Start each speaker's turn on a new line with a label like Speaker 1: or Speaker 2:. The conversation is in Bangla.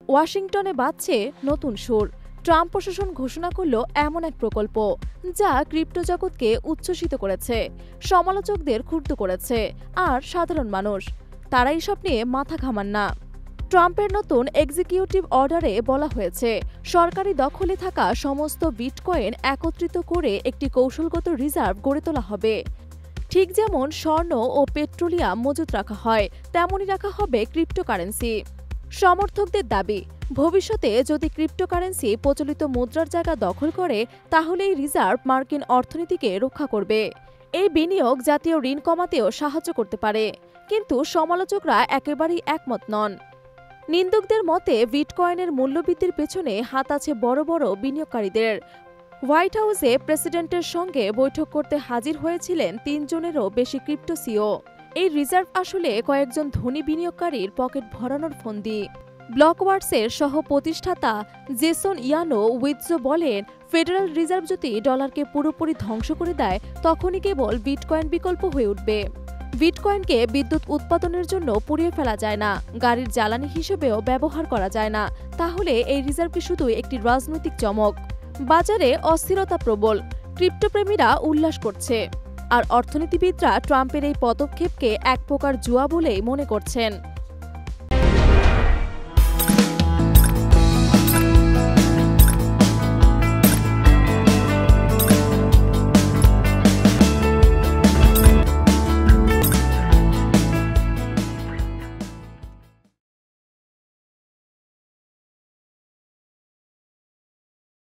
Speaker 1: ওয়াশিংটনে বাজছে নতুন সুর। ট্রাম্প প্রশাসন ঘোষণা করল এমন এক প্রকল্প যা ক্রিপ্টো জগৎকে উচ্ছ্বসিত করেছে, সমালোচকদের ক্ষুব্ধ করেছে, আর সাধারণ মানুষ তারা এইসব নিয়ে মাথা ঘামান না। ট্রাম্পের নতুন এক্সিকিউটিভ অর্ডারে বলা হয়েছে, সরকারি দখলে থাকা সমস্ত বিটকয়েন একত্রিত করে একটি কৌশলগত রিজার্ভ গড়ে তোলা হবে। ঠিক যেমন স্বর্ণ ও পেট্রোলিয়াম মজুত রাখা হয়, তেমনই রাখা হবে ক্রিপ্টোকারেন্সি। সমর্থকদের দাবি, ভবিষ্যতে যদি ক্রিপ্টোকারেন্সি প্রচলিত মুদ্রার জায়গা দখল করে, তাহলে এই রিজার্ভ মার্কিন অর্থনীতিকে রক্ষা করবে। এই বিনিয়োগ জাতীয় ঋণ কমাতেও সাহায্য করতে পারে। কিন্তু সমালোচকরা একেবারেই একমত নন। নিন্দুকদের মতে বিটকয়েনের মূল্যবৃদ্ধির পেছনে হাত আছে বড় বড় বিনিয়োগকারীদের। হোয়াইট হাউসে প্রেসিডেন্টের সঙ্গে বৈঠক করতে হাজির হয়েছিলেন ৩ জনেরও বেশি ক্রিপ্টো সিও। এই রিজার্ভ আসলে কয়েকজন ধনী বিনিয়োগকারীর পকেট ভরানোর ফন্দি। ব্লকওয়ার্কসের সহ প্রতিষ্ঠাতা জেসন ইয়ানো উইৎজো বলেন, ফেডারেল রিজার্ভ যদি ডলারকে পুরোপুরি ধ্বংস করে দেয়, তখনই কেবল বিটকয়েন বিকল্প হয়ে উঠবে। বিটকয়েনকে বিদ্যুৎ উৎপাদনের জন্য পুড়িয়ে ফেলা যায় না, গাড়ির জ্বালানি হিসেবেও ব্যবহার করা যায় না। তাহলে এই রিজার্ভটি শুধুই একটি রাজনৈতিক চমক। বাজারে অস্থিরতা প্রবল, ক্রিপ্টোপ্রেমীরা উল্লাস করছে, আর অর্থনীতিবিদরা ট্রাম্পের এই পদক্ষেপকে এক প্রকার জুয়া বলেই মনে করছেন।